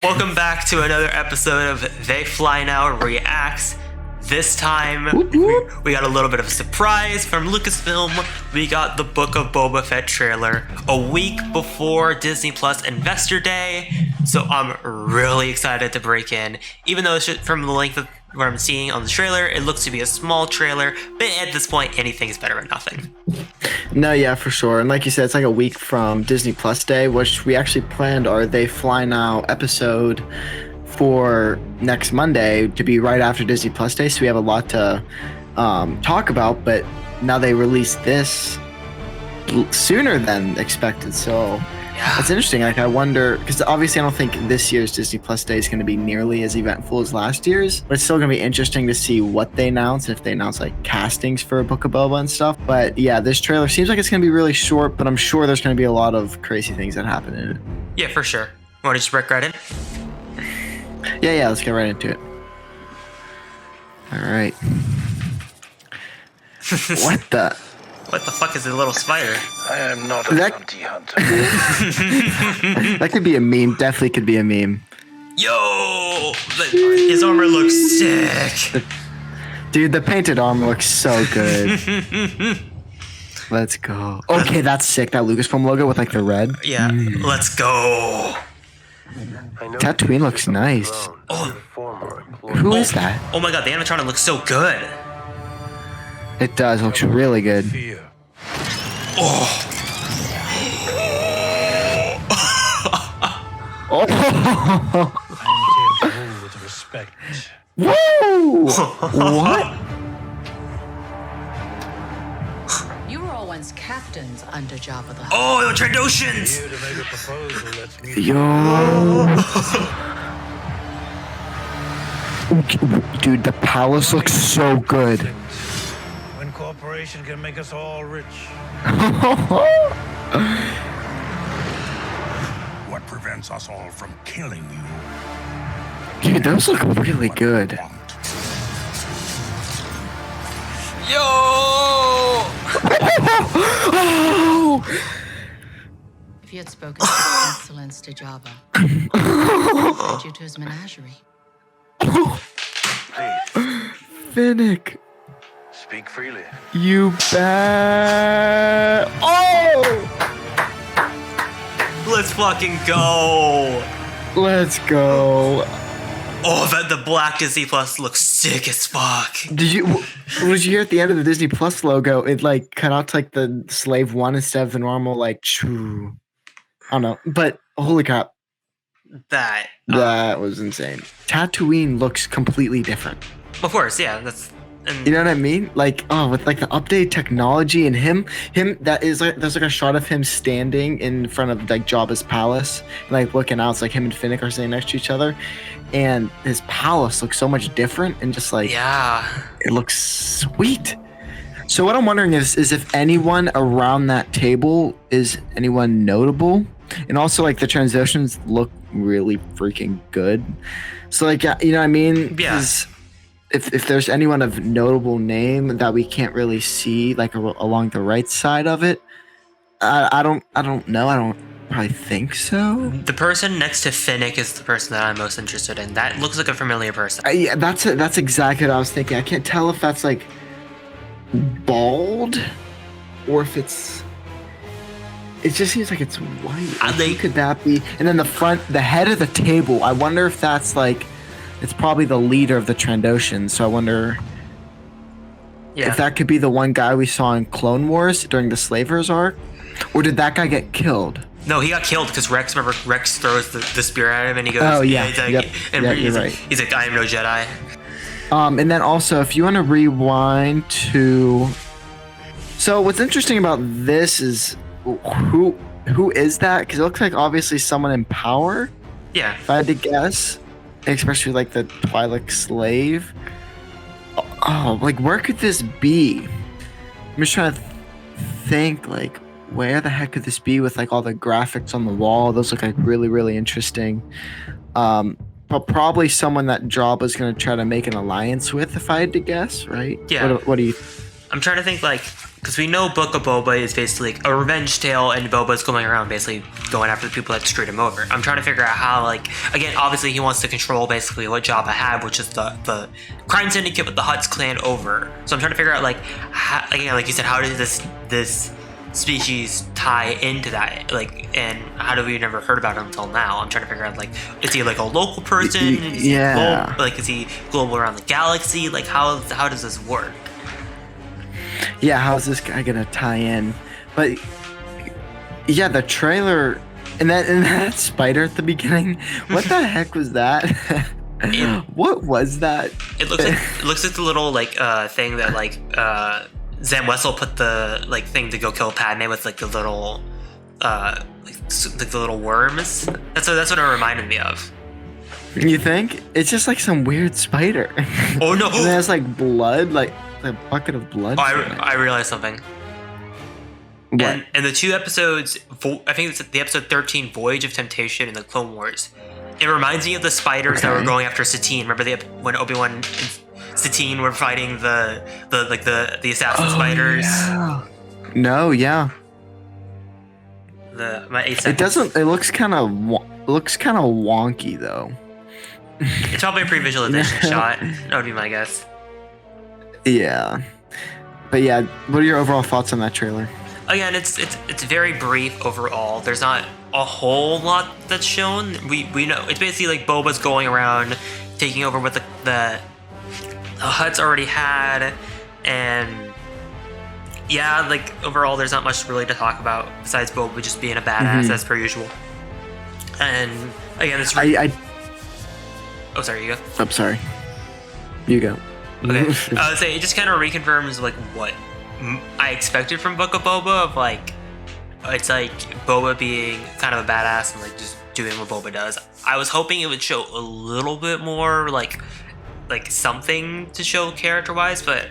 Welcome back to another episode of They Fly Now Reacts. This time, we got a little bit of a surprise from Lucasfilm. We got the Book of Boba Fett trailer a week before Disney Plus Investor Day, so I'm really excited to break in. Even though from the length of what I'm seeing on the trailer, it looks to be a small trailer, but at this point, anything is better than nothing. No, yeah, for sure. And like you said, it's like a week from Disney Plus Day, which we actually planned our They Fly Now episode for next Monday to be right after Disney Plus Day. So we have a lot to talk about, but now they released this sooner than expected. So it's interesting. Like, I wonder, because obviously I don't think this year's Disney Plus Day is going to be nearly as eventful as last year's, but it's still going to be interesting to see what they announce, if they announce like castings for Book of Boba and stuff. But yeah, this trailer seems like it's going to be really short, but I'm sure there's going to be a lot of crazy things that happen in it. Yeah, for sure. Want to just break right in? Yeah, let's get right into it. All right. What the fuck is a little spider? I am not a bounty hunter. That could be a meme. Definitely could be a meme. Yo! His armor looks sick! Dude, the painted armor looks so good. Let's go. Okay, that's sick. That Lucasfilm logo with like the red. Yeah, let's go. Tatooine looks nice. Who is that? Oh my god, the animatronic looks so good. It does. Looks really good. Oh. Oh. I intend to rule with respect. Whoa! What? You were all once captains under Jabba the Hutt. Oh, the Trandoshans! Here to make a proposal that's Yo. Dude, the palace looks so good. when corporation can make us all rich. What prevents us all from killing you? Dude, those look really good. Yo! If you had spoken with insolence to Jabba, I'd send you to his menagerie. Please, Finnick, speak freely. you bet. Oh! Let's fucking go! Let's go. Oh, the black Disney Plus looks sick as fuck. Did you hear at the end of the Disney Plus logo, it like cut out to like the slave one instead of the normal like choo. I don't know, but holy crap. That Was insane. Tatooine looks completely different. of course, yeah, that's... And You know what I mean? Like, with like the updated technology and him that is like, there's like a shot of him standing in front of like Jabba's palace, and, like looking out. It's like him and Finnick are sitting next to each other, and his palace looks so much different, and just like, yeah. it looks sweet. So what I'm wondering is if anyone around that table is anyone notable, and also like the transitions look really freaking good. So like, you know what I mean? Yeah. 'Cause if there's anyone of notable name that we can't really see like along the right side of it, I don't know. I don't probably think so. The person next to Finnick is the person that I'm most interested in. That looks like a familiar person. Yeah, that's exactly what I was thinking. I can't tell if that's like bald or if it's. It just seems like it's white. Who could that be? And then the head of the table. I wonder if that's like. It's probably the leader of the Trandoshans, so I wonder if that could be the one guy we saw in Clone Wars during the Slavers arc, or did that guy get killed? No, he got killed because Rex throws the spear at him and he goes, Oh yeah, he's like, you're right. He's like, I am no Jedi. And then also, if you want to rewind to, so what's interesting about this is who is that? Because it looks like obviously someone in power. Yeah. If I had to guess. Especially like the Twi'lek slave. Oh, like where could this be? I'm just trying to think like where the heck could this be with like all the graphics on the wall? Those look like really, really interesting. But probably someone that Jabba's gonna try to make an alliance with, if I had to guess, right? Yeah. What do you? I'm trying to think, like, because we know Book of Boba is basically like a revenge tale, and Boba's going around basically going after the people that screwed him over. I'm trying to figure out how, like, again, obviously he wants to control basically what Jabba had, which is the crime syndicate with the Hutt's clan over. So I'm trying to figure out, like, how, again, like you said, how does this species tie into that, like, and how do we never heard about him until now? I'm trying to figure out, like, is he like a local person? Is he global, like, is he global around the galaxy? Like, how does this work? Yeah, how's this guy gonna tie in? But yeah, the trailer and that spider at the beginning. What the heck was that? What was that? It looks like the little like thing that like Zam Wessel put the like thing to go kill Padme with, like the little like the little worms. That's what it reminded me of. You think? It's just like some weird spider. Oh no! And it has like blood, like a bucket of blood. Oh, I realized something. What? And the two episodes, I think it's the episode 13, Voyage of Temptation, and the Clone Wars. It reminds me of the spiders that were going after Satine. Remember when Obi-Wan and Satine were fighting the assassin spiders? Yeah. No, yeah. My 8 seconds. It doesn't. It looks kind of wonky though. It's probably a pre-visualization shot. That would be my guess. Yeah. But yeah, what are your overall thoughts on that trailer? Again, it's very brief overall. There's not a whole lot that's shown. We know it's basically like Boba's going around taking over what the Hutt's already had, and yeah, like overall there's not much really to talk about besides Boba just being a badass as per usual. And again, it's oh, sorry, you go. I'm sorry. You go. Okay. I would say it just kind of reconfirms like what I expected from Book of Boba, of like it's like Boba being kind of a badass and like just doing what Boba does. I was hoping it would show a little bit more like something to show character-wise, but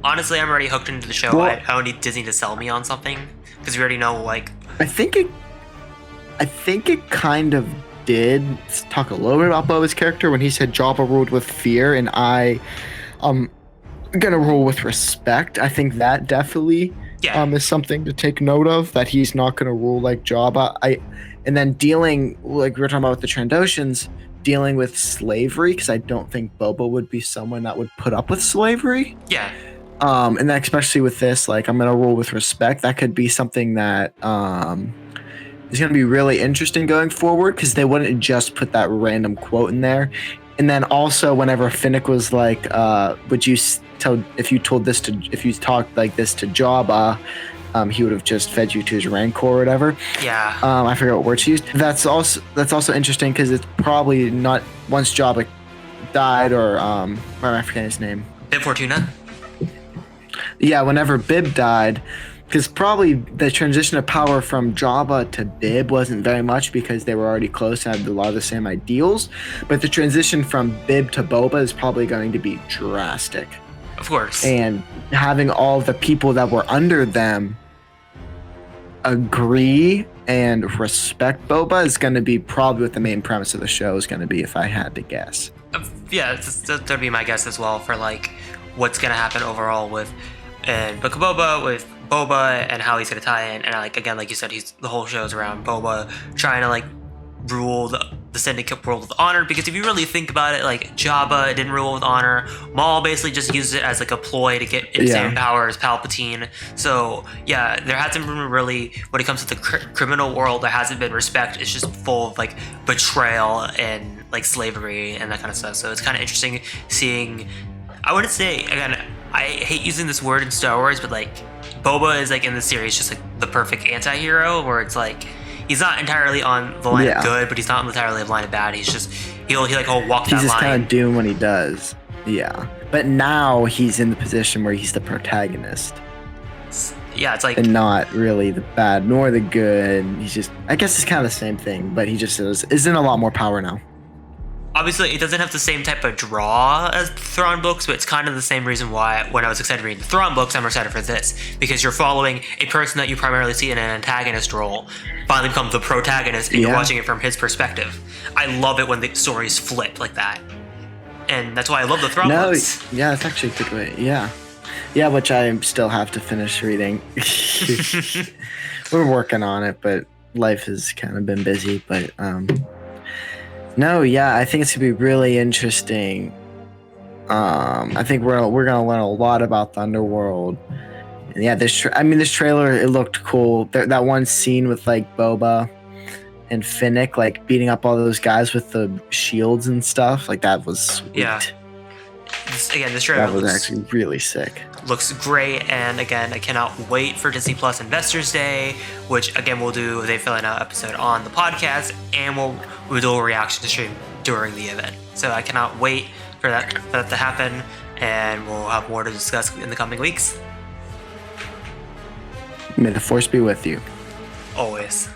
honestly, I'm already hooked into the show. Well, I don't need Disney to sell me on something because we already know like. I think it kind of did talk a little bit about Boba's character when he said Jabba ruled with fear and I gonna rule with respect. I think that definitely is something to take note of, that he's not gonna rule like Jabba. And then dealing, like we were talking about with the Trandoshans, dealing with slavery, because I don't think Boba would be someone that would put up with slavery. Yeah. And then especially with this, like I'm gonna rule with respect. That could be something that is gonna be really interesting going forward, because they wouldn't just put that random quote in there. And then also, whenever Finnick was like, "Would you tell if you talked like this to Jabba, he would have just fed you to his rancor or whatever." Yeah. I forget what word she used. That's also interesting because it's probably not once Jabba died or why am I forgetting his name? Bib Fortuna. Yeah, whenever Bib died. Because probably the transition of power from Jabba to Bib wasn't very much because they were already close and had a lot of the same ideals. But the transition from Bib to Boba is probably going to be drastic. Of course. And having all the people that were under them agree and respect Boba is going to be probably what the main premise of the show is going to be, if I had to guess. Yeah, that'd be my guess as well for like what's going to happen overall with Book of Boba, with Boba and how he's gonna tie in, and like again, like you said, the whole show's around Boba trying to like rule the Syndicate world with honor. Because if you really think about it, like Jabba didn't rule with honor. Maul basically just used it as like a ploy to get insane power as Palpatine. So yeah, there hasn't been really, when it comes to the criminal world, there hasn't been respect. It's just full of like betrayal and like slavery and that kind of stuff. So it's kind of interesting seeing. I wouldn't say, again, I hate using this word in Star Wars, but like Boba is like in the series just like the perfect anti-hero, where it's like he's not entirely on the line of good, but he's not entirely on the line of bad. He's just he'll walk that line. He's just kind of doing what he does. Yeah, but now he's in the position where he's the protagonist. Yeah, it's like, and not really the bad nor the good. He's just, I guess it's kind of the same thing, but he just is in a lot more power now. Obviously, it doesn't have the same type of draw as the Thrawn books, but it's kind of the same reason why when I was excited reading the Thrawn books, I'm excited for this. Because you're following a person that you primarily see in an antagonist role finally become the protagonist, and you're watching it from his perspective. I love it when the stories flip like that. And that's why I love the Thrawn books. Yeah, it's actually a good way. Yeah. Yeah, which I still have to finish reading. We're working on it, but life has kind of been busy. But no, yeah, I think it's gonna be really interesting. I think we're gonna learn a lot about the underworld. And yeah, this trailer, it looked cool. That one scene with like Boba and Finnick like beating up all those guys with the shields and stuff, like that was sweet. Yeah. This trailer That was actually really sick. Looks great, and again, I cannot wait for Disney Plus Investors Day, which again we'll do a filling out episode on the podcast, and we'll do a reaction stream during the event. So I cannot wait for that to happen, and we'll have more to discuss in the coming weeks. May the force be with you. Always.